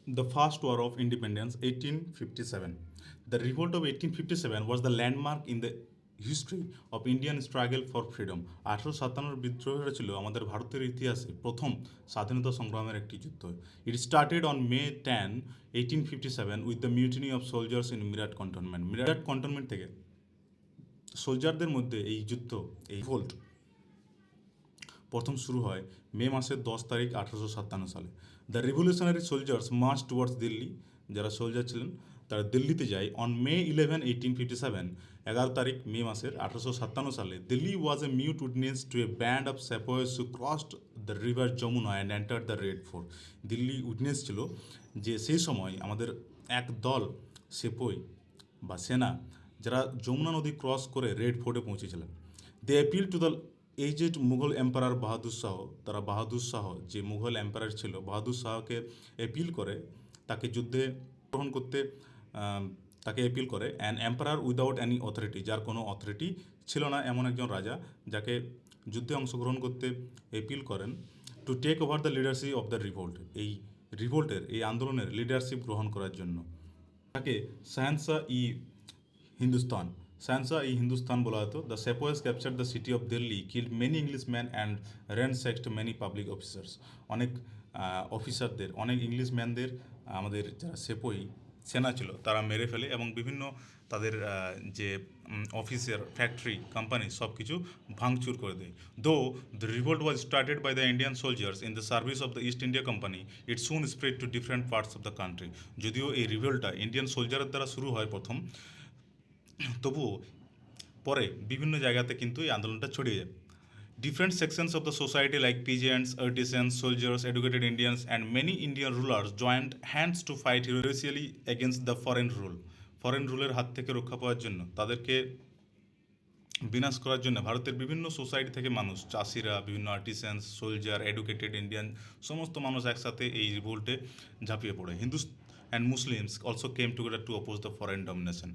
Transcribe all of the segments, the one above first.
The First War of Independence, 1857. The revolt of 1857 was the landmark in the history of Indian struggle for freedom. 1857 বিদ্রোহটা ছিল আমাদের ভারতের ইতিহাসে প্রথম স্বাধীনতা সংগ্রামের একটি যুদ্ধ। It started on May 10, 1857 with the mutiny of soldiers in Meerut cantonment. Meerut cantonment থেকে সোলজারদের মধ্যে এই যুদ্ধ, এই ভোল্ট প্রথম শুরু হয় মাসের 10 তারিখ 1857 সালে। The revolutionary soldiers march towards Delhi. যারা সোলজার ছিলেন তারা দিল্লিতে যায় অন May 11, 1857। 11 তারিখ মাসের 1857 সালে। Delhi was a mute witness to a band of sepoys who crossed the river Yamuna and enter the red fort. Delhi witness ছিল যে সেই সময় আমাদের এক দল সেপই বা সেনা যারা যমুনা নদী ক্রস করে রেড ফোর্টে পৌঁছেছিলেন। They appeal to the aged Mughal emperor Bahadur Shah. তারা বাহাদুর শাহ যে মুঘল এম্পারার ছিল বাহাদুর শাহকে অ্যাপিল করে তাকে যুদ্ধে গ্রহণ করতে, তাকে অ্যাপিল করে an emperor without Annie authority, যার কোনো অথরিটি ছিল না, এমন একজন রাজা যাকে যুদ্ধে অংশগ্রহণ করতে অ্যাপিল করেন to take over the leadership of the revolt. এই রিভোল্টের, এই আন্দোলনের লিডারশিপ গ্রহণ করার জন্য তাকে শাহেনশাহ-ই হিন্দুস্তান, শাহেনশাহ-ই হিন্দুস্তান বলা হতো। The sepoys capture the city of Delhi, killed many Englishman and ransacked many public officers. অনেক অফিসারদের, অনেক ইংলিশম্যানদের আমাদের যারা সেপই সেনা ছিল তারা মেরে ফেলে এবং বিভিন্ন তাদের যে অফিসের, ফ্যাক্টরি, কোম্পানি সব কিছু ভাঙচুর করে দেয়। Though the revolt was started by the Indian soldiers in the service of the East India company, it soon spread to different parts of the country. যদিও এই রিভোল্টটা ইন্ডিয়ান সোলজারের দ্বারা শুরু হয় প্রথম, তবুও পরে বিভিন্ন জায়গাতে কিন্তু এই আন্দোলনটা ছড়িয়ে যায়। Different sections of the society like peasants, artisans, soldiers, educated Indians and many Indian rulers joined hands to fight heroically against the foreign rule. Foreign রুলের হাত থেকে রক্ষা পাওয়ার জন্য, তাদেরকে বিনাশ করার জন্য ভারতের বিভিন্ন সোসাইটি থেকে মানুষ, চাষিরা, বিভিন্ন আর্টিসানস, সোলজার, এডুকেটেড ইন্ডিয়ান, সমস্ত মানুষ একসাথে এই রিভোল্টে ঝাঁপিয়ে পড়ে। Hindus and Muslims also came together two oppose the foreign domination.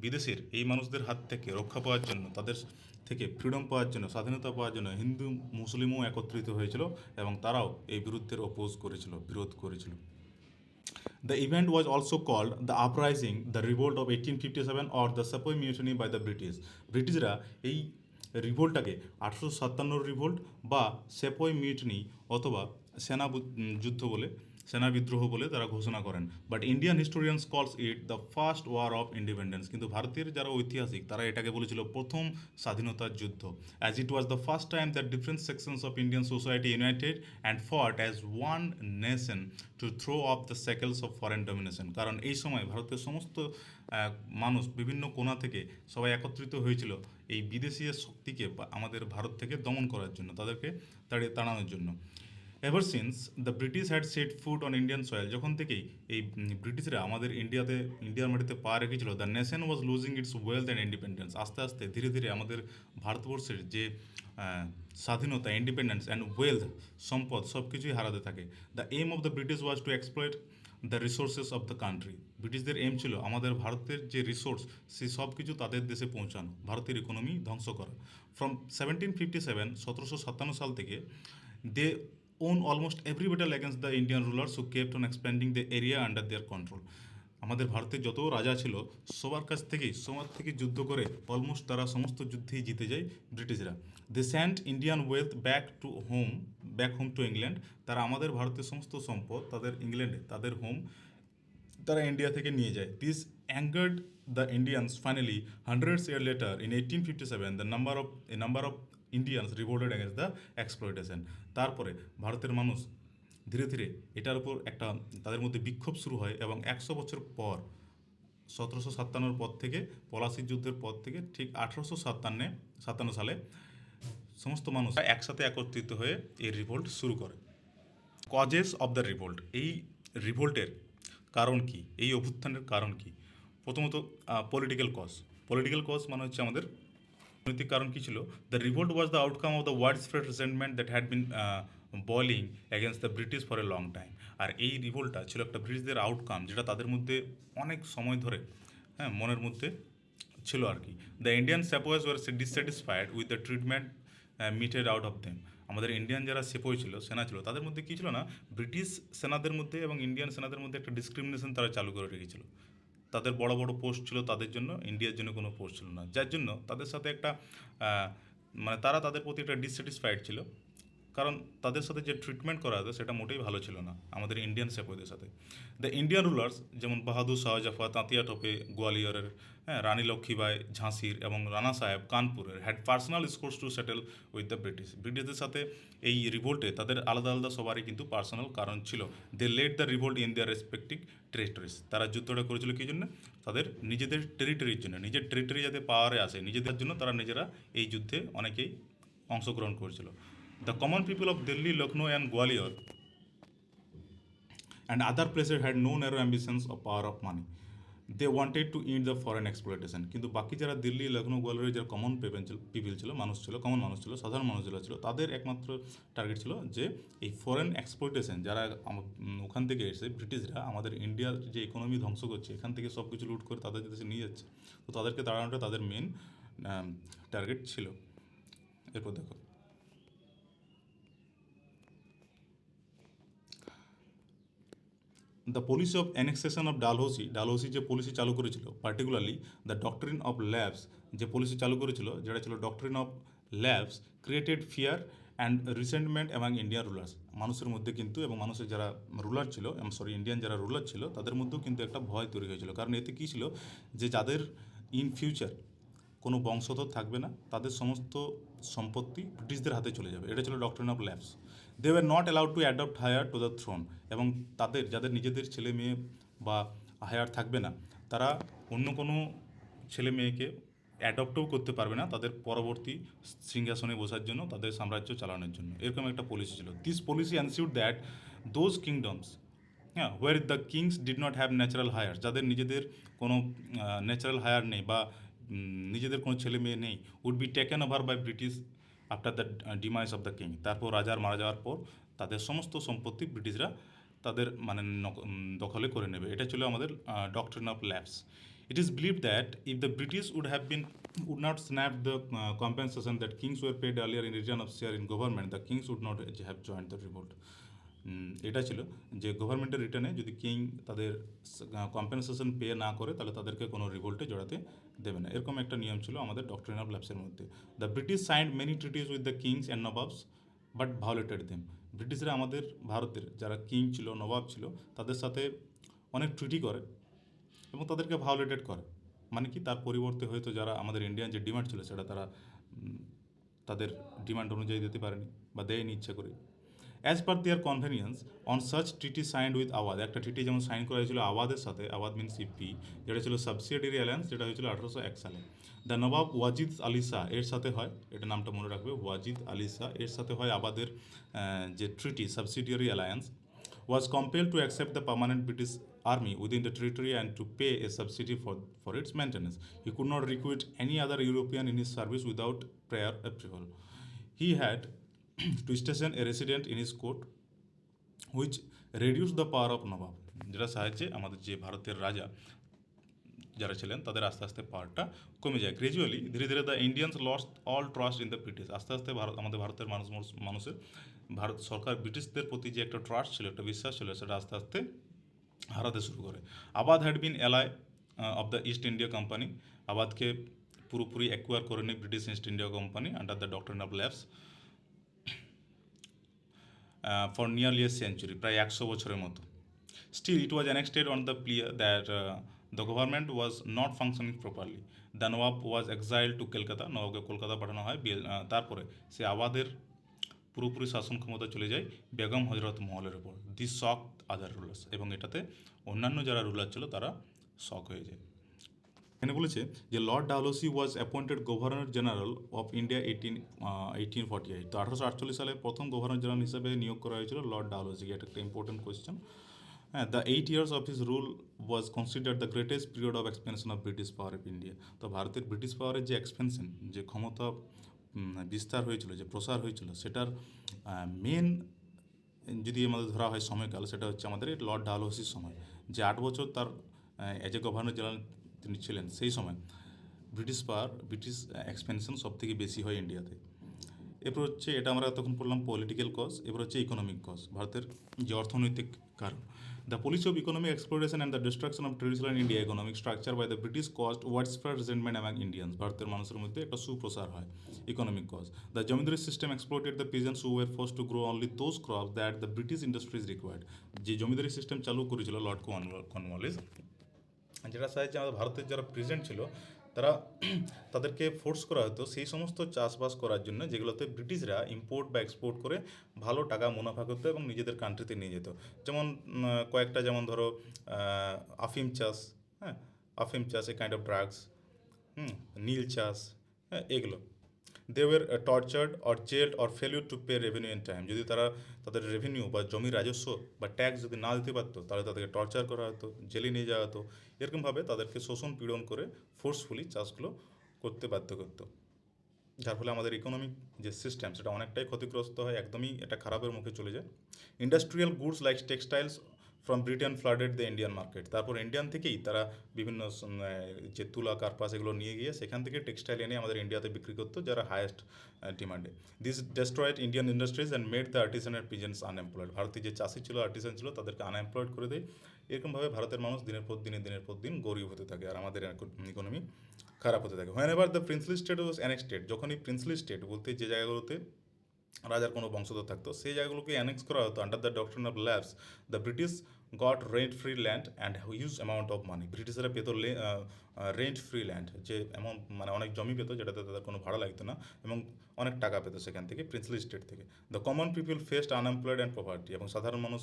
বিদেশের এই মানুষদের হাত থেকে রক্ষা পাওয়ার জন্য, তাদের থেকে ফ্রিডম পাওয়ার জন্য, স্বাধীনতা পাওয়ার জন্য হিন্দু মুসলিমও একত্রিত হয়েছিল এবং তারাও এই বিরুদ্ধের অপোজ করেছিল, বিরোধ করেছিল। The event was also called the Uprising, the Revolt of 1857 or the Sepoy Mutiny by the British. ব্রিটিশরা এই রিভোল্টটাকে 1857 রিভোল্ট বা সেপয় মিউটনি অথবা যুদ্ধ বলে, সেনা বিদ্রোহ বলে তারা ঘোষণা করেন। But Indian historians calls it the first war of independence. কিন্তু ভারতের যারা ঐতিহাসিক তারা এটাকে বলেছিল প্রথম স্বাধীনতার যুদ্ধ। As it was the first time that different sections of Indian society united and fought as one nation to throw off the shackles of foreign domination. কারণ এই সময় ভারতের সমস্ত মানুষ বিভিন্ন কোণা থেকে সবাই একত্রিত হয়েছিল এই বিদেশি শক্তিকে আমাদের ভারত থেকে দমন করার জন্য, তাদেরকে তাড়ানোর জন্য। Ever since the British had set foot on Indian soil, যখন থেকেই এই ব্রিটিশরা আমাদের ইন্ডিয়ার মাটিতে পা রেখেছিল, the nation was losing it's wealth and independence. আস্তে আস্তে ধীরে ধীরে আমাদের ভারতবর্ষের যে স্বাধীনতা, ইন্ডিপেন্ডেন্স অ্যান্ড ওয়েলথ, সম্পদ সব কিছুই হারাতে থাকে। The aim of the British was to exploit the resources of the country. ব্রিটিশদের এম ছিল আমাদের ভারতের যে রিসোর্স সেই সব কিছু তাদের দেশে পৌঁছানো, ভারতের ইকোনমি ধ্বংস করা। ফ্রম 1757, 1757 সাল থেকে দে own almost every battle against the Indian rulers who kept on expanding the area under their control. আমাদের ভারতের যত রাজা ছিল সবার থেকে যুদ্ধ করে অলমোস্ট তারা সমস্ত যুদ্ধেই জিতে যায় ব্রিটিশরা। They sent Indian wealth back home to England. তারা আমাদের ভারতের সমস্ত সম্পদ তাদের ইংল্যান্ডে, তাদের হোম, তারা ইন্ডিয়া থেকে নিয়ে যায়। This angered the Indians. Finally hundreds year letter in 1857 the number of Indians রিভোল্টেড against the exploitation. তারপরে ভারতের মানুষ ধীরে ধীরে এটার উপর একটা তাদের মধ্যে বিক্ষোভ শুরু হয় এবং 100 বছর পর 1757 পর থেকে, পলাশির যুদ্ধের পর থেকে ঠিক 1857 সালে সমস্ত মানুষ একসাথে একত্রিত হয়ে এই রিভোল্ট শুরু করে। কজেস অফ দ্য রিভোল্ট, এই রিভোল্টের কারণ কি, এই অভ্যুত্থানের কারণ কি? প্রথমত পলিটিক্যাল কজ মানে হচ্ছে আমাদের রাজনৈতিক কারণ কী ছিল? The revolt was the outcome of the widespread resentment that had been boiling against the British for a long time. আর এই রিভোল্টটা ছিল একটা ব্রিটিশদের আউটকাম, যেটা তাদের মধ্যে অনেক সময় ধরে মনের মধ্যে ছিল আর কি। The Indian sepoys were dissatisfied with the treatment meted out of them. আমাদের ইন্ডিয়ান যারা সেপই ছিল, সেনা ছিল, তাদের মধ্যে কী ছিল না, ব্রিটিশ সেনাদের মধ্যে এবং ইন্ডিয়ান সেনাদের মধ্যে একটা ডিসক্রিমিনেশন তারা চালু করে রেখেছিল। তাদের বড় বড় পোস্ট ছিল তাদের জন্য, ইন্ডিয়ার জন্য কোনো পোস্ট ছিল না, যার জন্য তাদের সাথে একটা আহ, মানে তারা তাদের প্রতি একটা ডিসস্যাটিসফাইড ছিল, কারণ তাদের সাথে যে ট্রিটমেন্ট করা হতো সেটা মোটেই ভালো ছিল না আমাদের ইন্ডিয়ান সেপোদের সাথে। দ্য ইন্ডিয়ান রুলার্স যেমন বাহাদুর শাহজাফা, তাঁতিয়া টোপে গোয়ালিয়রের, হ্যাঁ, রানী লক্ষ্মীবাই ঝাঁসির এবং রানা সাহেব কানপুরের had personal scores to settle with the British. ব্রিটিশদের সাথে এই রিভোল্টে তাদের আলাদা আলাদা সবারই কিন্তু পার্সোনাল কারণ ছিল। They led the revolt in their respective territories. তারা যুদ্ধটা করেছিল কী জন্য? তাদের নিজেদের টেরিটরির জন্য, নিজের টেরিটরি যাতে পাওয়ারে আসে নিজেদের জন্য, তারা নিজেরা এই যুদ্ধে অনেকেই অংশগ্রহণ করেছিল। The common people of Delhi, Lucknow, and Gwalior and other places had no narrow ambitions of power of money. They wanted to end the foreign exploitation. কিন্তু বাকি যারা দিল্লি, লখনৌ, গোয়ালিয়রের যারা কমন পিপল ছিল, মানুষ ছিল, কমন মানুষ ছিল, সাধারণ মানুষ যারা ছিল, তাদের একমাত্র টার্গেট ছিল যে এই ফরেন এক্সপ্লয়টেশন, যারা ওখান থেকে এসে ব্রিটিশরা আমাদের ইন্ডিয়ার যে ইকোনমি ধ্বংস করছে, এখান থেকে সব কিছু লুট করে তাদের দেশে নিয়ে যাচ্ছে, তো তাদেরকে তাড়ানোটা তাদের মেন টার্গেট ছিল। এরপর দেখো, the policy of annexation of Dalhousie যে পলিসি চালু করেছিল, particularly the doctrine of labs যে পলিসি চালু করেছিল, যেটা ছিল doctrine of labs, created fear and resentment among Indian rulers. মানুষের মধ্যে কিন্তু, এবং মানুষের যারা রুলার ছিল, ইন্ডিয়ান যারা রুলার ছিল, তাদের মধ্যেও কিন্তু একটা ভয় তৈরি হয়েছিল। কারণ এতে কী ছিল, যে যাদের ইন ফিউচার কোনো বংশধর থাকবে না, তাদের সমস্ত সম্পত্তি ব্রিটিশদের হাতে চলে যাবে। এটা ছিল doctrine of lapse. They were not allowed to adopt heir to the throne. এবং তাদের যাদের নিজেদের ছেলে মেয়ে বা হায়ার থাকবে না, তারা অন্য কোনো ছেলে মেয়েকে অ্যাডপ্টও করতে পারবে না তাদের পরবর্তী সিংহাসনে বসার জন্য, তাদের সাম্রাজ্য চালানোর জন্য। এরকম একটা পলিসি ছিল। This policy ensure that those kingdoms, হ্যাঁ, where the kings did not have natural heir, যাদের নিজেদের কোনো ন্যাচারাল হায়ার নেই বা নিজেদের কোনো ছেলে মেয়ে নেই, would be taken over by British after the demise of the king. তারপর রাজার মারা যাওয়ার পর তাদের সমস্ত সম্পত্তি ব্রিটিশরা তাদের মানে দখলে করে নেবে। এটা ছিল আমাদের ডক্টরিন of labs. It is believe that if the British would not snap the compensation that kings were paid earlier in return of share in government, the kings would not have joined the revolt. এটা ছিল যে গভর্নমেন্টের রিটার্নে যদি king তাদের compensation pay না করে, তাহলে তাদেরকে কোনো রিভোল্টে জড়াতে দেবে না। এরকম একটা নিয়ম ছিল আমাদের ডক্টরিন অফ ল্যাবসের মধ্যে। The British signed many treaties with the kings and nawabs but violated them. ব্রিটিশরা আমাদের ভারতের যারা কিং ছিল, নবাব ছিল, তাদের সাথে অনেক ট্রিটি করে এবং তাদেরকে ভায়োলেটেড করে। মানে কি, তার পরিবর্তে হয়তো যারা আমাদের ইন্ডিয়ান যে ডিমান্ড ছিল, সেটা তারা তাদের ডিমান্ড অনুযায়ী দিতে পারেনি বা দেয়নি ইচ্ছে করে। As per their convenience on such treaty signed with Awadh, একটা ট্রিটি যেমন সাইন করা হয়েছিল আওয়াদের সাথে, আওয়াদ মিনস ইপি, যেটা ছিল সাবসিডিয়ারি অ্যালায়েন্স, যেটা হয়েছিল 1801 সালে। দ্য নবাব ওয়াজিদ আলী শাহ এর সাথে হয়, এটা নামটা মনে রাখবে, ওয়াজিদ আলী শাহ এর সাথে হয় আবাদের যে treaty subsidiary alliance, was compelled to accept the permanent British army within the territory and to pay a subsidy for its maintenance. He could not recruit any other European in his service without prior approval. He had to station a resident in his court, which reduced the power of Nawab, যেটা সাহায্যে আমাদের যে ভারতের রাজা যারা ছিলেন তাদের আস্তে আস্তে পাওয়ারটা কমে যায়। গ্র্যাজুয়ালি, ধীরে ধীরে the Indians lost all trust in the British. আস্তে আস্তে আমাদের ভারতের মানুষের ভারত সরকার ব্রিটিশদের প্রতি যে একটা ট্রাস্ট ছিল, একটা বিশ্বাস ছিল, সেটা আস্তে আস্তে হারাতে শুরু করে। Awadh had been ally of the East India company. আবাদকে পুরোপুরি অ্যাকোয়ার করে নেয় British East India company under the doctrine of lapse for nearly a century, প্রায় 100 বছরের মতো। Still it was annexed on the plea that the government was not functioning properly. The nawab was exile to Kolkata, নবাবকে কলকাতা পাঠানো হয়। তারপরে সে আবাদের পুরোপুরি শাসন ক্ষমতা চলে যায় বেগম হজরত মহলের উপর। দিস শক আদার রুলার্স, এবং এটাতে অন্যান্য যারা রুলার ছিল তারা শক হয়ে যায়। এখানে বলেছে যে Lord Dalhousie was appointed governor general of India 1848। তো 1848 সালে প্রথম গভর্নর জেনারেল হিসেবে নিয়োগ করা হয়েছিল লর্ড ডালহৌসিকে। এটা একটা ইম্পর্টেন্ট কোয়েশ্চেন। হ্যাঁ, the 8 years of his rule was considered the greatest period of expansion of British power of India. তো ভারতের ব্রিটিশ পাওয়ারের যে এক্সপেনশন, যে ক্ষমতা বিস্তার হয়েছিল, যে প্রসার হয়েছিল, সেটার মেন যদি আমাদের ধরা হয় সময়কাল, সেটা হচ্ছে আমাদের লর্ড ডালহৌসির সময়। যে 8 বছর তার এজ এ গভর্নর জেনারেল তিনি ছিলেন, সেই সময় ব্রিটিশ এক্সপেনশন সব থেকে বেশি হয় ইন্ডিয়াতে। এরপর হচ্ছে এটা আমরা তখন পড়লাম পলিটিক্যাল কজ, এবার হচ্ছে ইকোনমিক কজ, ভারতের যে অর্থনৈতিক কারণ। The policy of economic exploration and the destruction of traditional India economic structure by the British caused widespread resentment among Indians, ভারতের মানুষের মধ্যে একটা সুপ্রসার হয়। Economic cause, the zamindari system exploited the peasants who were forced to grow only those crops that the British industries required. যে zamindari system চালু করেছিল Lord Cornwallis, যেটা সাহায্যে আমাদের ভারতের যারা প্রেজেন্ট ছিল তারা তাদেরকে ফোর্স করা হতো সেই সমস্ত চাষবাস করার জন্য যেগুলোতে ব্রিটিশরা ইম্পোর্ট বা এক্সপোর্ট করে ভালো টাকা মুনাফা করতো এবং নিজেদের কান্ট্রিতে নিয়ে যেত। যেমন কয়েকটা, যেমন ধরো আফিম চাষ, হ্যাঁ, আফিম চাষ এ কাইন্ড অফ ড্রাগস, নীল চাষ, হ্যাঁ, এগুলো। They were tortured or jailed or failure to pay revenue in time, যদি তারা তাদের রেভিনিউ বা জমির রাজস্ব বা ট্যাক্স যদি না দিতে পারতো তাহলে তাদেরকে টর্চার করা হতো, জেলে নিয়ে যাওয়া হতো। এরকমভাবে তাদেরকে শোষণ পীড়ন করে ফোর্সফুলি চাষগুলো করতে বাধ্য করতো, যার ফলে আমাদের ইকোনমিক যে সিস্টেম সেটা অনেকটাই ক্ষতিগ্রস্ত হয়, একদমই এটা খারাপের মুখে চলে যায়। Industrial goods like textiles from Britain flooded the Indian market, তারপর ইন্ডিয়ান থেকেই তারা বিভিন্ন যে তুলা কার্পাস এগুলো নিয়ে গিয়ে সেখান থেকে টেক্সটাইল এনে আমাদের ইন্ডিয়াতে বিক্রি করতো, যারা হায়েস্ট ডিমান্ডে। This destroyed Indian industries and made the artisan and peasants unemployed, ভারতীয় যে চাষি ছিল, আর্টিসান ছিল, তাদেরকে আনএমপ্লয়েড করে দেয়। এরকমভাবে ভারতের মানুষ দিনের পর দিন গরিব হতে থাকে আর আমাদের ইকোনমি খারাপ হতে থাকে। Whenever the princely state was annexed, যখনই প্রিন্সলি স্টেট বলতে যে জায়গাগুলোতে রাজার কোনো বংশধর থাকতো সেই জায়গাগুলোকে অ্যানেক্স করা হতো under the doctrine of labs, the British goat rent free land and huge amount of money, ব্রিটিশরা পেত রেন্ট ফ্রি ল্যান্ড, যে এমন মানে অনেক জমি পেত যেটাতে তাদের কোনো ভাড়া লাগতো না এবং অনেক টাকা পেত সেখান থেকে, প্রিন্সলি স্টেট থেকে। The common people faced unemployed and property, এবং সাধারণ মানুষ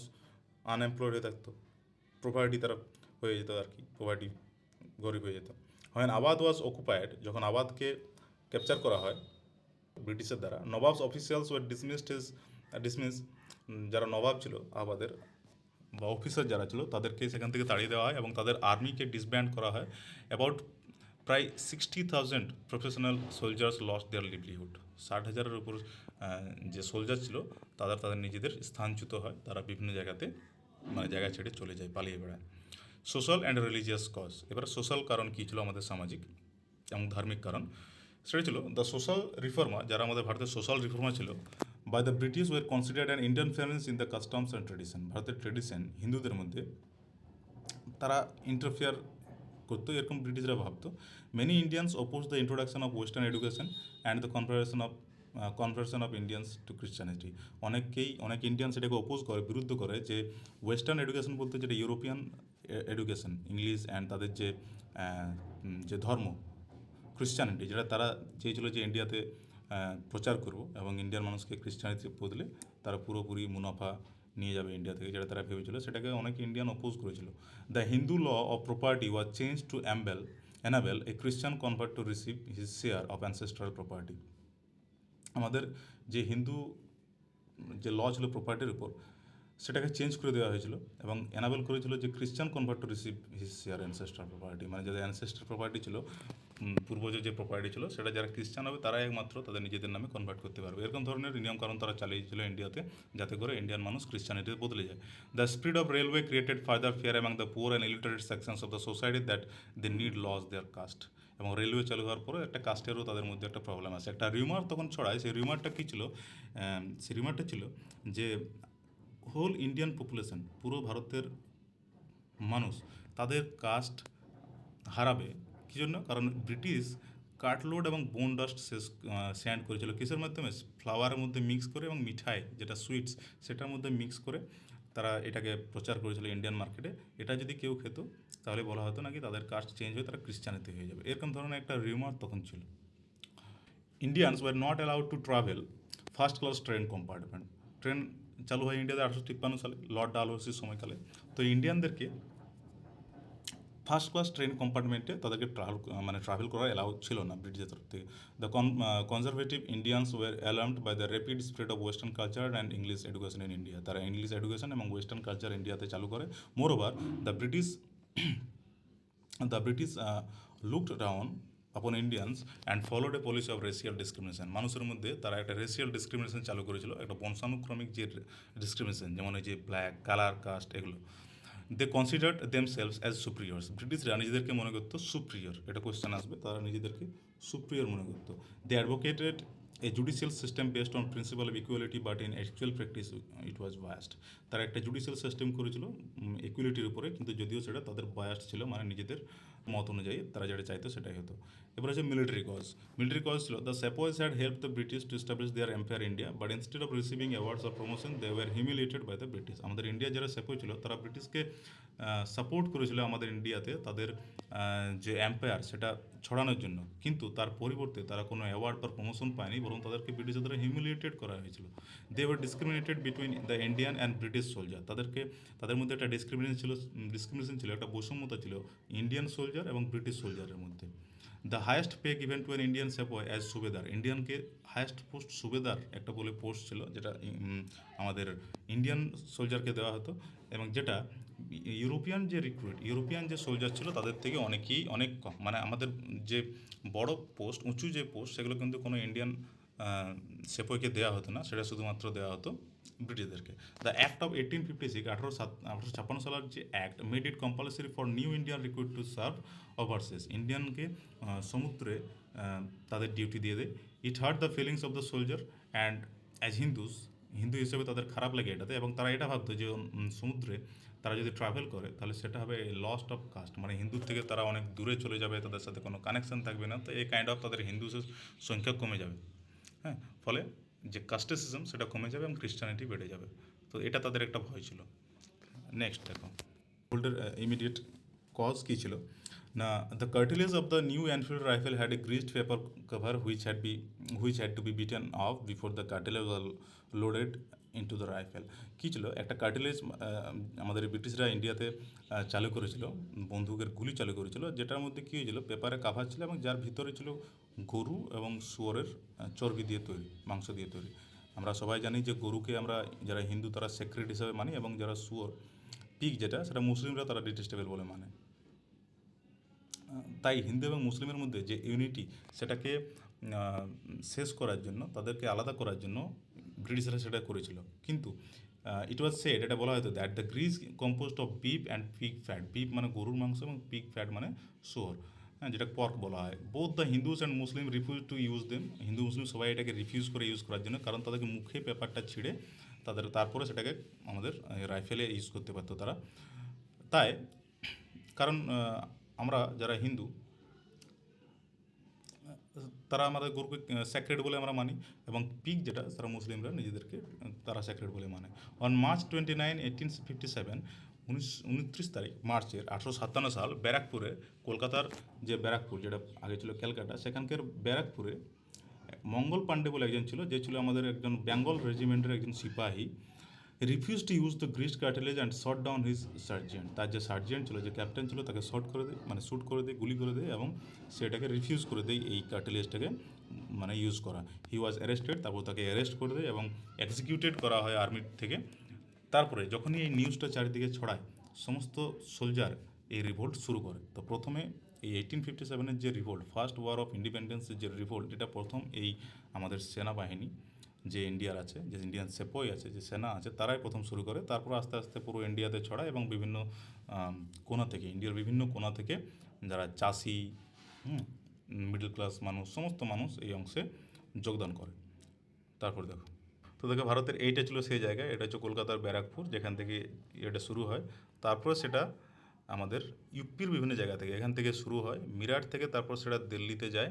আনএমপ্লয়েড হয়ে থাকতো, প্রপার্টি তারা হয়ে যেত আর কি, প্রপার্টি গরিব হয়ে যেত। হয় আবাদ ওয়াজ অকুপায়েড, যখন আবাদকে ক্যাপচার করা হয় ব্রিটিশের দ্বারা, নবাবস অফিসিয়ালস ওয়ার ডিসমিস, যারা নবাব ছিল আবাদের বা অফিসার যারা ছিল তাদেরকে সেখান থেকে তাড়িয়ে দেওয়া হয় এবং তাদের আর্মিকে ডিসব্যান্ড করা হয়। অ্যাবাউট প্রায় 60,000 professional soldiers lost their livelihood, 60,000-এর উপর যে সোলজার ছিল তাদের নিজেদের স্থানচ্যুত হয়, তারা বিভিন্ন জায়গাতে মানে জায়গা ছেড়ে চলে যায়, পালিয়ে বেড়ায়। সোশ্যাল অ্যান্ড রিলিজিয়াস কজ, এবার সোশ্যাল কারণ কী ছিল আমাদের সামাজিক এবং ধার্মিক কারণ, সেটা ছিল দ্য সোশ্যাল রিফর্মার, যারা আমাদের ভারতের সোশ্যাল রিফর্মার ছিল। By the British were considered an interference in the customs and tradition, ভারতের ট্রেডিশন হিন্দুদের মধ্যে তারা ইন্টারফেয়ার করতো, এরকম ব্রিটিশরা ভাবতো। Many Indians oppose the introduction of western education and the conversion of Indians to Christianity, অনেক ইন্ডিয়ান্স এটাকে অপোজ করে, বিরুদ্ধ করে, যে ওয়েস্টার্ন এডুকেশন বলতে যেটা ইউরোপিয়ান এডুকেশন, ইংলিশ অ্যান্ড তাদের যে ধর্ম ক্রিশ্চানিটি, যেটা তারা চেয়েছিল যে ইন্ডিয়াতে প্রচার করব এবং ইন্ডিয়ার মানুষকে ক্রিশ্চানিটি বদলে তারা পুরোপুরি মুনাফা নিয়ে যাবে ইন্ডিয়া থেকে, যেটা তারা ভেবেছিল, সেটাকে অনেক ইন্ডিয়ান অপোজ করেছিল। The Hindu law of property was change to enable a Christian convert to receive his share of ancestral property, আমাদের যে হিন্দু যে ল ছিল প্রপার্টির উপর সেটাকে চেঞ্জ করে দেওয়া হয়েছিল এবং এনাবেল করেছিল যে Christian convert to receive his share ancestral property, মানে যাদের অ্যানসেস্ট্রাল প্রপার্টি ছিল, পূর্বজের যে প্রপার্টি ছিল, সেটা যারা ক্রিশ্চান হবে তারাই একমাত্র তাদের নিজেদের নামে কনভার্ট করতে পারবে। এরকম ধরনের নিয়মকানুন তারা চালিয়েছিল ইন্ডিয়াতে, যাতে করে ইন্ডিয়ান মানুষ ক্রিশ্চানিটিতে বদলে যায়। The speed of railway created further fear among the poor and illiterate sections of the society that they need lose their caste, এবং রেলওয়ে চালু হওয়ার পরে একটা কাস্টেরও তাদের মধ্যে একটা প্রবলেম আছে। একটা রিউমার তখন ছড়ায়, সেই রিউমারটা কী ছিল? সেই রিউমারটা ছিল যে হোল ইন্ডিয়ান পপুলেশন, পুরো ভারতের মানুষ তাদের কাস্ট হারাবে। কী জন্য? কারণ ব্রিটিশ কাটলোড এবং বোন ডাস্ট স্যান্ড করেছিল কিসের মাধ্যমে? ফ্লাওয়ারের মধ্যে মিক্স করে এবং মিঠাই যেটা সুইটস সেটার মধ্যে মিক্স করে তারা এটাকে প্রচার করেছিল ইন্ডিয়ান মার্কেটে। এটা যদি কেউ খেত তাহলে বলা হতো নাকি তাদের কাস্ট চেঞ্জ হয়ে তারা ক্রিশ্চানিতে হয়ে যাবে, এরকম ধরনের একটা রিউমার তখন ছিল। Indians were not allowed to travel first class train compartment, train চালু হয় ইন্ডিয়াতে 1853 সালে লর্ড ডালহৌসির সময়কালে। তো ইন্ডিয়ানদেরকে ফার্স্ট ক্লাস ট্রেন কম্পার্টমেন্টে তাদেরকে ট্রাভেল করা অ্যালাউ ছিল না ব্রিটিশের তরফ থেকে। The conservative Indians were alarmed by the rapid spread of western culture and English education in India, তারা ইংলিশ এডুকেশন এবং ওয়েস্টার্ন কালচার ইন্ডিয়াতে চালু করে। Moreover the British looked down upon Indians and followed A policy of racial discrimination, মানুষের মধ্যে তারা একটা racial discrimination চালু করেছিল, একটা বংশানুক্রমিক যে ডিসক্রিমিনেশন, যেমন এই যে ব্ল্যাক, কালার, কাস্ট, এগুলো। দে কনসিডার্ড দেমসেলভস অ্যাজ সুপ্রিয়র্স, ব্রিটিশরা নিজেদেরকে মনে করতো সুপ্রিয়র, এটা কোয়েশ্চেন আসবে, তারা নিজেদেরকে সুপ্রিয়র মনে করতো। দে advocated a judicial system based on principle of equality, but in actual practice it was biased. তারা একটা জুডিশিয়াল সিস্টেম করেছিল ইকুয়ালিটির উপরে, কিন্তু যদিও সেটা তাদের বায়াসড ছিল, মানে নিজেদের মত অনুযায়ী তারা যেটা চাইতো সেটাই হতো। এবার হচ্ছে মিলিটারি কজ। মিলিটারি কজ ছিল the sepoys had help the British to establish their empire India, but instead of receiving awards or promotion they were humiliated by the British. আমাদের ইন্ডিয়া যারা সেপোয় ছিল তারা ব্রিটিশকে সাপোর্ট করেছিল আমাদের ইন্ডিয়াতে তাদের যে এম্পায়ার সেটা ছড়ানোর জন্য, কিন্তু তার পরিবর্তে তারা কোনো অ্যাওয়ার্ড বা প্রমোশন পায়নি, বরং তাদেরকে ব্রিটিশের দ্বারা হিউমিলিয়েটেড করা হয়েছিল। They were discriminated between the Indian and British soldier. তাদের মধ্যে একটা ডিসক্রিমিনেশন ছিল, একটা বৈষম্যতা ছিল ইন্ডিয়ান সোলজার এবং ব্রিটিশ সোলজারের মধ্যে। The highest pay given to an Indian sepoy as subedar. ইন্ডিয়ানকে হায়েস্ট পোস্ট সুবেদার একটা বলে পোস্ট ছিল, যেটা আমাদের ইন্ডিয়ান সোলজারকে দেওয়া হতো, এবং যেটা ইউরোপিয়ান যে সোলজার ছিল তাদের থেকে অনেক কম। মানে আমাদের যে বড় পোস্ট, উঁচু যে পোস্ট, সেগুলো কিন্তু কোনো ইন্ডিয়ান সেপয়কে দেওয়া হতো না, সেটা শুধুমাত্র দেওয়া হতো ব্রিটিশদেরকে। দ্য অ্যাক্ট অফ 1856, 1856 সালের যে act made it compulsory for new Indian recruit to serve overseas. ইন্ডিয়ানকে সমুদ্রে তাদের ডিউটি দিয়ে দেয়। It hurt the feelings of the soldier and as Hindu হিসেবে তাদের খারাপ লাগে এটাতে, এবং তারা এটা ভাবতো যে সমুদ্রে তারা যদি ট্রাভেল করে তাহলে সেটা হবে লস্ট অফ কাস্ট, মানে হিন্দুর থেকে তারা অনেক দূরে চলে যাবে, তাদের সাথে কোনো কানেকশন থাকবে না, তো এই কাইন্ড অফ তাদের হিন্দু সংখ্যা কমে যাবে। হ্যাঁ, ফলে যে কাস্টিসিজম সেটা কমে যাবে এবং খ্রিস্টানিটি বেড়ে যাবে। তো এটা তাদের একটা ভয় ছিল। নেক্সট দেখো, হোল্ডের ইমিডিয়েট কজ কী ছিল না, the cartridge of the new Enfield rifle had a greased paper cover which had to be bitten off before the cartridge were loaded into the rifle. কী ছিল, একটা কার্টিলেজ আমাদের ব্রিটিশরা ইন্ডিয়াতে চালু করেছিল, বন্দুকের গুলি চালু করেছিল, যেটার মধ্যে কী হয়েছিল, পেপারে কাভার ছিল এবং যার ভিতরে ছিল গরু এবং শুয়োরের চর্বি দিয়ে তৈরি, মাংস দিয়ে তৈরি। আমরা সবাই জানি যে গরুকে আমরা যারা হিন্দু তারা সেক্রেট হিসাবে মানি, এবং যারা শুয়োর পিগ যেটা সেটা মুসলিমরা তারা ডিটেস্টেবল বলে মানে। তাই হিন্দু এবং মুসলিমের মধ্যে যে ইউনিটি সেটাকে শেষ করার জন্য, তাদেরকে আলাদা করার জন্য ব্রিটিশরা সেটা করেছিল। কিন্তু ইট ওয়াজ সেড, এটা বলা হয়তো that the Greece compost of beef and pig fat. Beef মানে গরুর মাংস এবং পিগ ফ্যাট মানে শুয়োর, হ্যাঁ, যেটা পর্ক বলা হয়। Both the Hindus and Muslim refuse to use them. Hindu Muslim সবাই এটাকে রিফিউজ করে ইউজ করার জন্য, কারণ তাদেরকে মুখে পেপারটা ছিঁড়ে তারপরে সেটাকে আমাদের রাইফেলে ইউজ করতে পারতো তারা। তাই কারণ আমরা যারা হিন্দু তারা আমাদের গরুকে স্যাক্রেড বলে আমরা মানি, এবং পিগ যেটা তারা মুসলিমরা নিজেদেরকে তারা স্যাক্রেড বলে মানে। অন মার্চ 29, 1857, 29 তারিখ মার্চের 1857 সাল, ব্যারাকপুরে, কলকাতার যে ব্যারাকপুর যেটা আগে ছিল ক্যালকাটা, সেখানকার ব্যারাকপুরে মঙ্গল পাণ্ডে বলে একজন ছিল, যে ছিল আমাদের একজন বেঙ্গল রেজিমেন্টের একজন সিপাহী, refuse to use the greased cartridge and shot down his sergeant. তার যে সার্জেন্ট ছিল, যে ক্যাপ্টেন ছিল, তাকে শ্যুট করে দেয়, গুলি করে দেয়, এবং সেটাকে রিফিউজ করে দেয় এই কার্টিলেজটাকে মানে ইউজ করা। হি ওয়াজ অ্যারেস্টেড, তারপর তাকে অ্যারেস্ট করে দেয় এবং এক্সিকিউটেড করা হয় আর্মির থেকে। তারপরে যখনই এই নিউজটা চারিদিকে ছড়ায়, সমস্ত সোলজার এই রিভোল্ট শুরু করে। তো প্রথমে এই 1857-এর যে রিভোল্ট, ফার্স্ট ওয়ার অফ ইন্ডিপেন্ডেন্সের যে রিভোল্ট, এটা প্রথম এই আমাদের সেনাবাহিনী যে ইন্ডিয়ার আছে, যে ইন্ডিয়ান সেপই আছে, যে সেনা আছে, তারাই প্রথম শুরু করে। তারপর আস্তে আস্তে পুরো ইন্ডিয়াতে ছড়ায়, এবং বিভিন্ন কোণা থেকে, ইন্ডিয়ার বিভিন্ন কোণা থেকে যারা চাষি, মিডল ক্লাস মানুষ, সমস্ত মানুষ এই অংশে যোগদান করে। তারপর দেখো ভারতের এইটা ছিল সেই জায়গায়, এটা হচ্ছে কলকাতার ব্যারাকপুর, যেখান থেকে এটা শুরু হয়। তারপরে সেটা আমাদের ইউপির বিভিন্ন জায়গা থেকে, এখান থেকে শুরু হয় মিরাট থেকে, তারপর সেটা দিল্লিতে যায়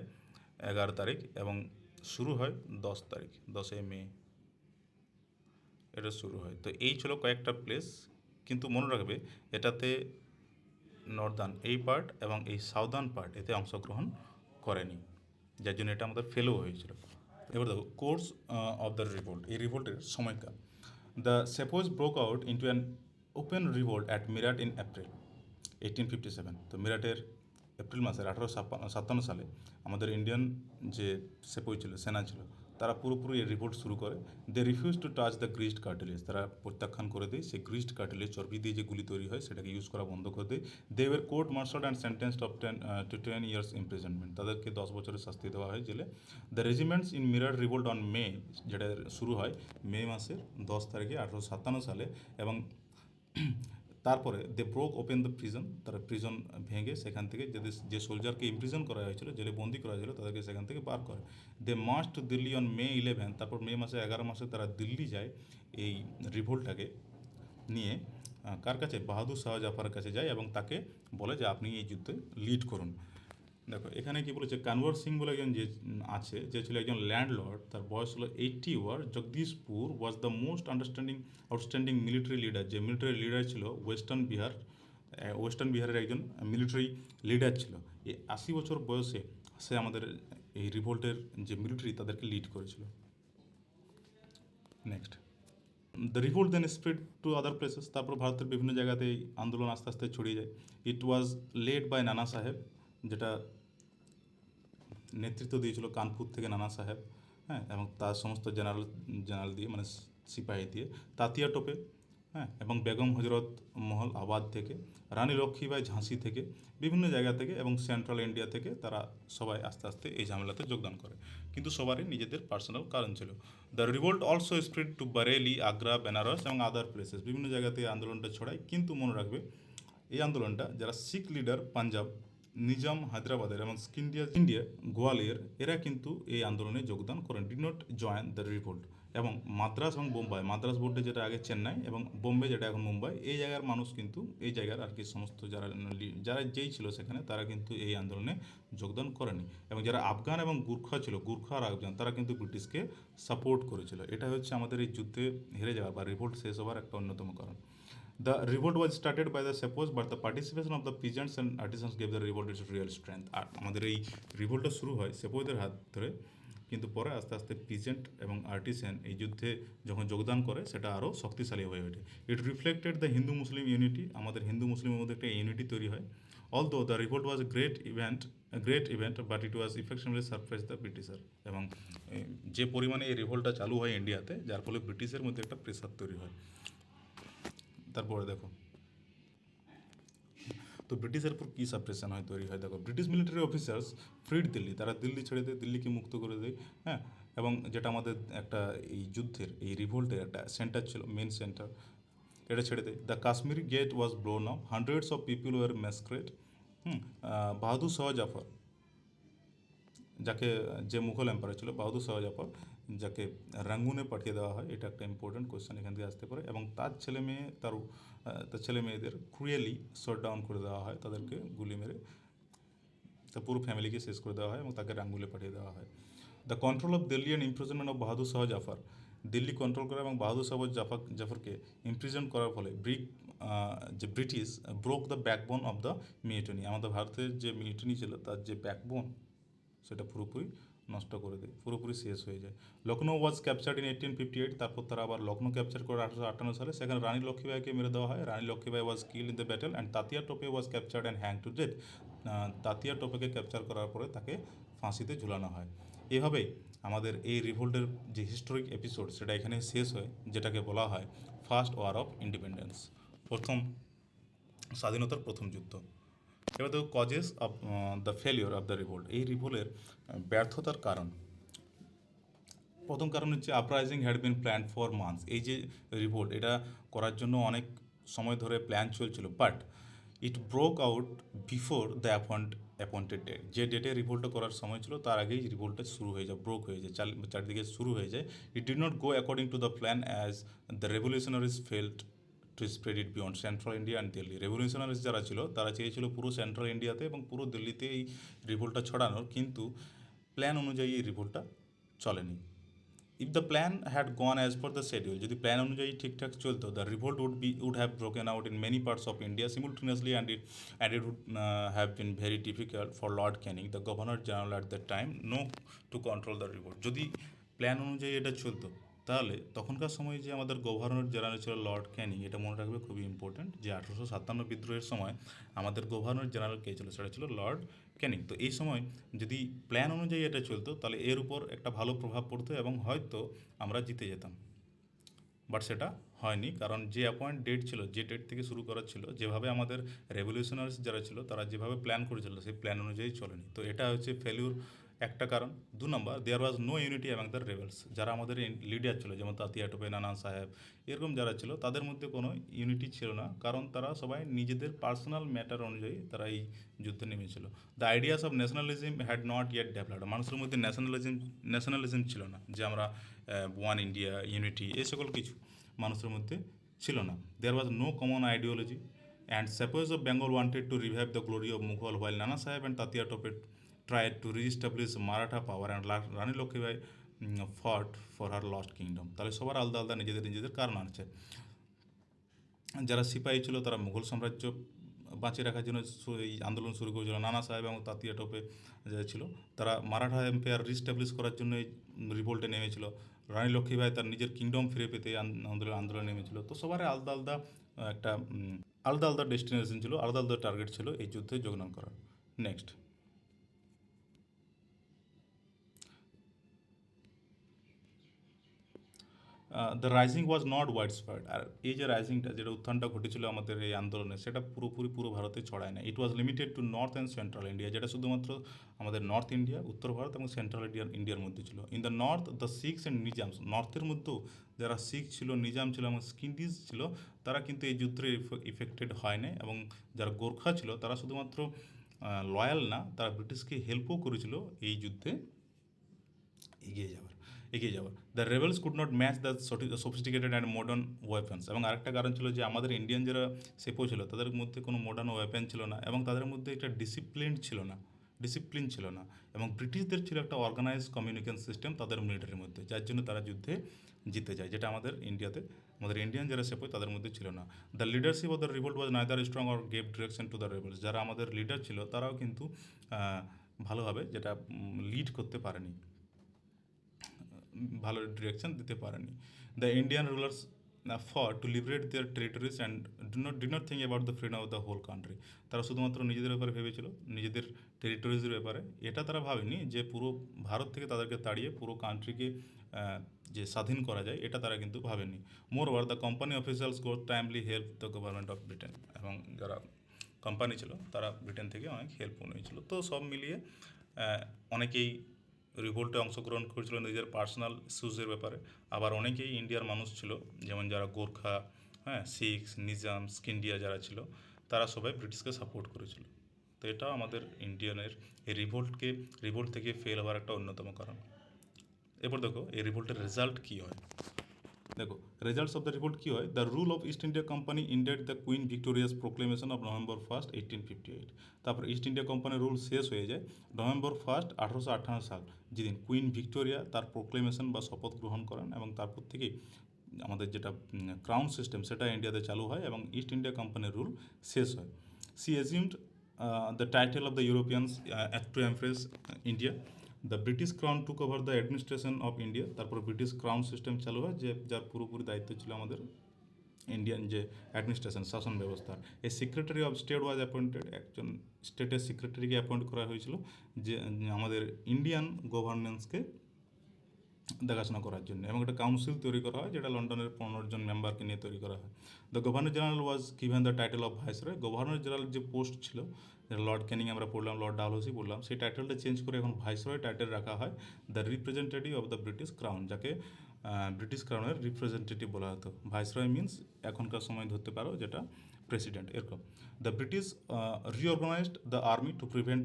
11 তারিখ, এবং শুরু হয় 10 তারিখ, 10 মে এটা শুরু হয়। তো এই ছিল কয়েকটা প্লেস, কিন্তু মনে রাখবে এটাতে নর্দার্ন এই পার্ট এবং এই সাউদার্ন পার্ট এতে অংশগ্রহণ করেনি, যার জন্য এটা আমাদের ফেলও হয়েছিল। এবার দেখো কোর্স অফ দ্য রিভোল্ট, এই রিভোল্টের সময়কাল। The sepoys broke out into an open revolt at Meerut in April 1857। তো মিরাটের এপ্রিল মাসের 1857 সালে আমাদের ইন্ডিয়ান যে সেপই ছিল, সেনা ছিল, তারা পুরোপুরি এই রিভোল্ট শুরু করে। They refuse to touch the greased cartridge, তারা প্রত্যাখ্যান করে দেয় সেই গ্রিস্ড কার্টিলেজ, চর্বি দিয়ে যে গুলি তৈরি হয় সেটাকে ইউজ করা বন্ধ করে দেয়। They were court martial and sentenced of 10 years imprisonment, তাদেরকে 10 বছরের শাস্তি দেওয়া হয় জেলে। The regiments in Meerut revolt on May, যেটা শুরু হয় মে মাসের 10 তারিখে 1857 সালে, এবং তারপরে they broke open the prison, তারা প্রিজন ভেঙে সেখান থেকে যে সোলজারকে ইমপ্রিজন করা হয়েছিল, জেলে বন্দি করা হয়েছিল, তাদেরকে সেখান থেকে বার করে। They march to Delhi on May 11, তারপর মে মাসে 11 মাসে তারা দিল্লি যায় এই রিভোল্টটাকে নিয়ে। কার কাছে? বাহাদুর শাহ জাফরের কাছে যায় এবং তাকে বলে যে আপনি এই যুদ্ধে লিড করুন। দেখো এখানে কি বলেছে, কানওয়ার সিং বলে একজন যে আছে, যে ছিল একজন ল্যান্ডলর্ড, তার বয়স হলো 80 year. Jagdishpur was the most outstanding military leader, যে মিলিটারি লিডার ছিল ওয়েস্টার্ন বিহারের একজন মিলিটারি লিডার ছিল। এই 80 বছর বয়সে সে আমাদের এই রিভোল্টের যে মিলিটারি তাদেরকে লিড করেছিল। Next, the revolt then spread to other places, তারপর ভারতের বিভিন্ন জায়গাতে এই আন্দোলন আস্তে আস্তে ছড়িয়ে যায়। ইট ওয়াজ লেড বাই নানা সাহেব, যেটা নেতৃত্ব দিয়েছিল কানপুর থেকে নানা সাহেব, হ্যাঁ, এবং তার সমস্ত জেনারেল দিয়ে, মানে সিপাহী দিয়ে, তাতিয়া টোপে, হ্যাঁ, এবং বেগম হজরত মহল আবাদ থেকে, রানী লক্ষ্মীবাই ঝাঁসি থেকে, বিভিন্ন জায়গা থেকে এবং সেন্ট্রাল ইন্ডিয়া থেকে তারা সবাই আস্তে আস্তে এই ঝামেলাতে যোগদান করে। কিন্তু সবারই নিজেদের পার্সোনাল কারণ ছিল। The revolt also spread to Bareilly, Agra, Benaras এবং আদার প্লেসেস, বিভিন্ন জায়গাতে এই আন্দোলনটা ছড়ায়। কিন্তু মনে রাখবে এই আন্দোলনটা যারা শিখ লিডার পাঞ্জাব, নিজাম হায়দ্রাবাদের এবং ইন্ডিয়া গোয়ালিয়র, এরা কিন্তু এই আন্দোলনে যোগদান করেন, D not join the revolt. এবং মাদ্রাস এবং বোম্বাই, মাদ্রাস বোর্ডে যেটা আগে চেন্নাই এবং বোম্বে যেটা এখন মুম্বাই, এই জায়গার মানুষ কিন্তু, এই জায়গার আর কি সমস্ত যারা যেই ছিল সেখানে, তারা কিন্তু এই আন্দোলনে যোগদান করেনি। এবং যারা আফগান এবং গুর্খা ছিল, গুর্খা আর আফগান, তারা কিন্তু ব্রিটিশকে সাপোর্ট করেছিল। এটা হচ্ছে আমাদের এই যুদ্ধে হেরে যাওয়া বা রিভোল্ট শেষ হওয়ার একটা অন্যতম কারণ। The revolt was started by the sepoys, but the participation of the peasants and artisans gave the revolt its real strength. আর আমাদের এই রিভোল্টটা শুরু হয় সেপোয়দের হাত ধরে, কিন্তু পরে আস্তে আস্তে পিজেন্ট এবং আর্টিসান এই যুদ্ধে যখন যোগদান করে সেটা আরও শক্তিশালী হয়ে ওঠে। It reflected the Hindu Muslim unity, আমাদের হিন্দু মুসলিমের মধ্যে একটা ইউনিটি তৈরি হয়। Although the revolt was great event but it was effectively surprise the Britisher. এবং যে পরিমাণে এই রিভোল্টটা চালু হয় ইন্ডিয়াতে, যার ফলে ব্রিটিশের মধ্যে একটা প্রেসার তৈরি হয়। তারপরে দেখো, তো ব্রিটিশের উপর কী সাপ্রেশন হয় তৈরি হয়, দেখো ব্রিটিশ মিলিটারি অফিসার্স ফ্রিড দিল্লি, তারা দিল্লি ছেড়ে দেয়, দিল্লিকে মুক্ত করে দেয়, হ্যাঁ। এবং যেটা আমাদের একটা এই যুদ্ধের এই রিভোল্টের একটা সেন্টার ছিল, মেন সেন্টার, এটা ছেড়ে দেয়। The Kashmiri gate was blown up, hundreds of people were massacred. Bahadur Shah Zafar, যাকে যে মুঘল এম্পায়ার ছিল বাহাদুর শাহ জাফর, যাকে রাঙ্গুনে পাঠিয়ে দেওয়া হয়, এটা একটা ইম্পর্টেন্ট কোয়েশ্চেন এখান থেকে আসতে পারে। এবং তার ছেলে মেয়েদের ক্রুয়েলি শট ডাউন করে দেওয়া হয়, তাদেরকে গুলি মেরে তার পুরো ফ্যামিলিকে শেষ করে দেওয়া হয় এবং তাকে রাঙ্গুলে পাঠিয়ে দেওয়া হয়। The control of Delhi and imprisonment of Bahadur Shah Zafar, Delhi control করা এবং বাহাদুর শাহ জাফরকে ইমপ্রিজন করার ফলে যে British broke the backbone of the mutiny, আমাদের ভারতের যে মিউটিনি ছিল তার যে ব্যাকবোন সেটা পুরোপুরি নষ্ট করে দেয়, পুরোপুরি শেষ হয়ে যায়। লখনৌ ওয়াজ ক্যাপচার্ড ইন 1858, তারপর তারা আবার লখনৌ ক্যাপচার করে 1858 সালে, সেখানে রানী লক্ষ্মীবাইকে মেরে দেওয়া হয়। Rani Lakshmibai was kill in the battle and Tatya Tope was captured and hang to death. Tatya টোপেকে ক্যাপচার করার পরে তাকে ফাঁসিতে ঝুলানো হয়। এভাবেই আমাদের এই রিভোল্টের যে হিস্টোরিক এপিসোড সেটা এখানে শেষ হয়, যেটাকে বলা হয় ফার্স্ট ওয়ার অফ ইন্ডিপেন্ডেন্স, স্বাধীনতার প্রথম যুদ্ধ। এবার দেখো causes of the failure of the revolt, এই রিভোল্টের ব্যর্থতার কারণ। প্রথম কারণ হচ্ছে uprising had been plan for months, এই যে রিভোল্ট এটা করার জন্য অনেক সময় ধরে প্ল্যান চলছিল, but it broke out before the appointed date, যে ডেটে রিভোল্টটা করার সময় ছিল তার আগেই রিভোল্টটা শুরু হয়ে যায়, ব্রোক হয়ে যায়, চারদিকে শুরু হয়ে যায়। It did not go according to the plan as the revolutionaries failed to spread it beyond central India and Delhi. Revolutionaries যারা ছিল তারা চেয়েছিল পুরো সেন্ট্রাল ইন্ডিয়াতে এবং পুরো দিল্লিতে এই রিভোল্টটা ছড়ানোর, কিন্তু প্ল্যান অনুযায়ী এই রিভোল্টটা চলেনি। If the plan had gone as per the schedule, যদি প্ল্যান অনুযায়ী ঠিকঠাক চলতো, the revolt would have broken out in many parts of India simultaneously and it would have been very difficult for Lord Canning the governor general at that time to control the revolt. যদি plan অনুযায়ী এটা চলতো তাহলে তখনকার সময় যে আমাদের governor general ছিল লর্ড ক্যানিং, এটা মনে রাখবে খুবই ইম্পর্ট্যান্ট, যে 1857 বিদ্রোহের সময় আমাদের গভর্নর জেনারেল কে ছিল, সেটা ছিল লর্ড ক্যানিং। তো এই সময় যদি প্ল্যান অনুযায়ী এটা চলতো তাহলে এর উপর একটা ভালো প্রভাব পড়তো এবং হয়তো আমরা জিতে যেতাম, বাট সেটা হয়নি, কারণ যে অ্যাপয়েন্ট ডেট ছিল, যে ডেট থেকে শুরু করা ছিল, যেভাবে আমাদের রেভলিউশনারিজ যারা ছিল তারা যেভাবে প্ল্যান করেছিল সেই প্ল্যান অনুযায়ী চলেনি। তো এটা হচ্ছে ফেলিউর একটা কারণ। 2 number, there was no unity among the rebels. যারা আমাদের লিডার ছিল, যেমন তাতিয়া টোপে, নানা সাহেব, এরকম যারা ছিল, তাদের মধ্যে কোনো ইউনিটি ছিল না, কারণ তারা সবাই নিজেদের পার্সোনাল ম্যাটার অনুযায়ী তারা এই যুদ্ধে নেমেছিল। The ideas of nationalism had not yet developed. মানুষের মধ্যে ন্যাশনালিজম ছিল না, যে আমরা ওয়ান ইন্ডিয়া, ইউনিটি, এই সকল কিছু মানুষের মধ্যে ছিল না। There was no common ideology, and Sepoys of Bengal wanted to revive the glory of Mughal, while Nana Sahib and Tatia Tope tried to re-establish Maratha power, and Rani Lakshmibai fought for her lost kingdom. তাহলে সবার আলাদা আলাদা নিজেদের নিজেদের কারণ আছে। যারা সিপাহী ছিল তারা মুঘল সাম্রাজ্য বাঁচিয়ে রাখার জন্য এই আন্দোলন শুরু করেছিল। নানা সাহেব এবং তাতিয়া টোপে যারা ছিল, তারা মারাঠা এম্পায়ার রিস্টাবলিশ করার জন্য এই রিভোল্টে নেমেছিল। রানী লক্ষ্মীবাই তার নিজের কিংডম ফিরে পেতে আন্দোলনে নেমেছিল। তো সবার আলাদা আলাদা একটা আলাদা আলাদা ডেস্টিনেশন ছিল, আলাদা আলাদা টার্গেট ছিল এই যুদ্ধে যোগদান করার। Next, the rising was not wide spread. আর এই যে রাইজিংটা, যেটা উত্থানটা ঘটেছিল আমাদের এই আন্দোলনে, সেটা পুরো ভারতে ছড়ায় না। It was limited to north and central India, যেটা শুধুমাত্র আমাদের নর্থ ইন্ডিয়া, উত্তর ভারত এবং সেন্ট্রাল ইন্ডিয়ার মধ্যে ছিল। In the north the Sikhs and Nizams, নর্থের মধ্যেও যারা শিখ ছিল, নিজাম ছিল এবং স্কিন্ডিজ ছিল, তারা কিন্তু এই যুদ্ধে ইফেক্টেড হয় না। এবং যারা গোর্খা ছিল, তারা শুধুমাত্র লয়াল না, তারা ব্রিটিশকে হেল্পও করেছিল এই যুদ্ধে এগিয়ে যাওয়ার। The rebels could not match the sophisticated and modern weapons. এবং আরেকটা কারণ ছিল যে আমাদের ইন্ডিয়ান যারা সেপো ছিল, তাদের মধ্যে কোনো মডার্ন ওয়েপেন ছিল না, এবং তাদের মধ্যে একটা ডিসিপ্লিন ছিল না। এবং ব্রিটিশদের ছিল একটা অর্গানাইজ কমিউনিকেশন সিস্টেম তাদের মিলিটারির মধ্যে, যার জন্য তারা যুদ্ধে জিতে যায়, যেটা আমাদের ইন্ডিয়ান যারা সেপো তাদের মধ্যে ছিল না। The leadership of the revolt was neither strong or gave direction to the rebels. যারা আমাদের লিডার ছিল, তারাও কিন্তু ভালোভাবে যেটা লিড করতে পারেনি, ভালো ডিরেকশন দিতে পারেনি। The Indian rulers for to liberate their territories and did not think about the freedom of the whole country. তারা শুধুমাত্র নিজেদের ব্যাপারে ভেবেছিল, নিজেদের টেরিটরিজের ব্যাপারে। এটা তারা ভাবেনি যে পুরো ভারত থেকে তাদেরকে তাড়িয়ে পুরো কান্ট্রিকে যে স্বাধীন করা যায়, এটা তারা কিন্তু ভাবেনি। মোর over the company officials goat timely help the government of Britain. এবং যারা কোম্পানি ছিল, তারা ব্রিটেন থেকে অনেক হেল্পও নিয়েছিল। তো সব মিলিয়ে অনেকেই রিভোল্টে অংশগ্রহণ করেছিল নিজের পার্সোনাল ইস্যুজের ব্যাপারে। আবার অনেকেই ইন্ডিয়ার মানুষ ছিল, যেমন যারা গোর্খা, শিখ, নিজাম, স্কিন্ডিয়া যারা ছিল, তারা সবাই ব্রিটিশকে সাপোর্ট করেছিল। তো এটাও আমাদের ইন্ডিয়ানের এই রিভোল্ট থেকে ফেল হওয়ার একটা অন্যতম কারণ। এরপর দেখো এই রিভোল্টের রেজাল্ট কী হয়। দেখো রেজাল্টস অফ দ্য রিভোল্ট কী হয়। The rule of east India company ended the queen victorious proclamation of November 1, 1858। তারপর ইস্ট ইন্ডিয়া কোম্পানির রুল শেষ হয়ে যায় নভেম্বর 1, 1858 সাল, যেদিন কুইন ভিক্টোরিয়া তার প্রোক্লেমেশন বা শপথ গ্রহণ করেন। এবং তারপর থেকেই আমাদের যেটা ক্রাউন সিস্টেম, সেটা ইন্ডিয়াতে চালু হয় এবং ইস্ট ইন্ডিয়া কোম্পানির রুল শেষ হয়। She assumed the title of the Europeans to empress India. The British crown took over the administration of India. তারপর ব্রিটিশ ক্রাউন সিস্টেম চালু হয়, যে যার পুরোপুরি দায়িত্ব ছিল আমাদের ইন্ডিয়ান যে অ্যাডমিনিস্ট্রেশন, শাসন ব্যবস্থার। এই secretary of state was appointed, একজন স্টেটের সেক্রেটারিকে অ্যাপয়েন্ট করা হয়েছিল, যে আমাদের ইন্ডিয়ান গভর্নেন্সকে দেখাশোনা করার জন্য। এবং একটা কাউন্সিল তৈরি করা হয়, যেটা লন্ডনের 15 জন মেম্বারকে নিয়ে তৈরি করা হয়। The governor general was given the title of viceroy. Governor general যে পোস্ট ছিল, লর্ড ক্যানিং আমরা পড়লাম, লর্ড ডালহৌসি পড়লাম, সেই টাইটেলটা চেঞ্জ করে এখন ভাইসরয় টাইটেল রাখা হয়। The representative of the British crown, যাকে ব্রিটিশ ক্রাউনের রিপ্রেজেন্টেটিভ বলা হতো। ভাইসরয় মিন্স এখনকার সময় ধরতে পারো যেটা প্রেসিডেন্ট, এরকম। The British reorganised the army to prevent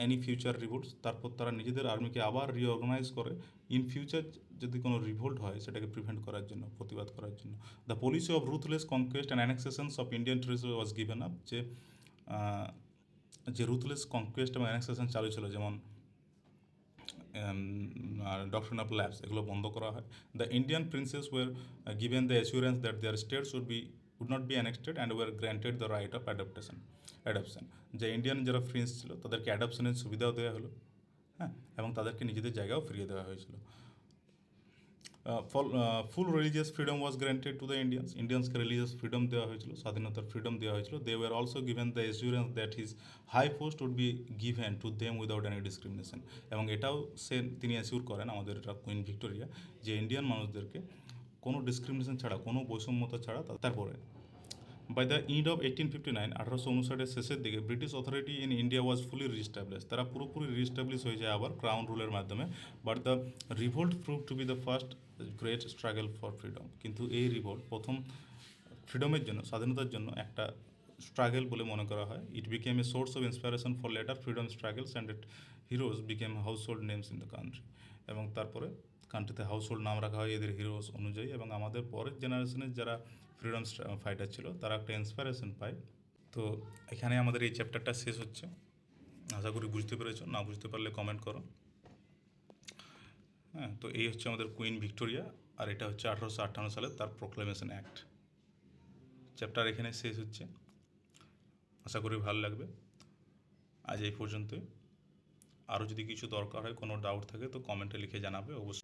any future revolts. তারপর তারা নিজেদের আর্মিকে আবার রিঅর্গানাইজ করে ইন ফিউচার যদি কোনো রিভোল্ট হয়, সেটাকে প্রিভেন্ট করার জন্য, প্রতিবাদ করার জন্য। The policy of ruthless conquest and annexations of Indian territory was given up. যে রুথলেস কনকোয়েস্ট এবং অ্যানেক্সেশন চালু ছিল, যেমন ডক্ট্রিন অফ ল্যাপস, এগুলো বন্ধ করা হয়। The Indian princes were given the assurance that their states would not be annexed and were granted the right of adoption. যে ইন্ডিয়ান যারা প্রিন্স ছিল, তাদেরকে অ্যাডপশনের সুবিধাও দেওয়া হলো, এবং তাদেরকে নিজেদের জায়গাও ফিরিয়ে দেওয়া হয়েছিল। Full religious freedom was granted to the ইন্ডিয়ান্সকে রিলিজিয়াস ফ্রিডম দেওয়া হয়েছিল, স্বাধীনতার ফ্রিডম দেওয়া হয়েছিল। They were also given the assurance that his high post would be given to them without any discrimination. এবং এটাও তিনি অ্যাসিউর করেন, আমাদের কুইন ভিক্টোরিয়া, যে ইন্ডিয়ান মানুষদেরকে কোনো ডিসক্রিমিনেশন ছাড়া, কোনো বৈষম্যতা ছাড়া। তারপরে বাই দ্য এন্ড অফ 1859 1859 শেষের দিকে British authority in India was fully reestablish, তারা পুরোপুরি রিস্টাবলিশ হয়ে যায় আবার ক্রাউন রুলের মাধ্যমে। But the revolt prove to be the first great struggle for freedom, কিন্তু এই রিভোল্ট প্রথম ফ্রিডমের জন্য, স্বাধীনতার জন্য একটা স্ট্রাগল বলে মনে করা হয়। ইট became a source of inspiration for letter freedom struggles and it heroes became house hold names in the country, এবং তারপরে কান্ট্রিতে হাউস হোল্ড নাম রাখা হয় এদের হিরোজ অনুযায়ী, এবং আমাদের পরের জেনারেশনের যারা ফ্রিডম ফাইটার ছিল তারা একটা ইন্সপিরেশন পায়। তো এখানে আমাদের এই চ্যাপ্টারটা শেষ হচ্ছে। আশা করি বুঝতে পেরেছো, না বুঝতে পারলে কমেন্ট করো। হ্যাঁ, তো এই হচ্ছে আমাদের কুইন ভিক্টোরিয়া, আর এটা হচ্ছে 1858 সালে তার প্রোক্লেমেশন অ্যাক্ট। চ্যাপ্টার এখানে শেষ হচ্ছে, আশা করি ভালো লাগবে। আজ এই পর্যন্তই। আরও যদি কিছু দরকার হয়, কোনো ডাউট থাকে তো কমেন্টে লিখে জানাবে অবশ্যই।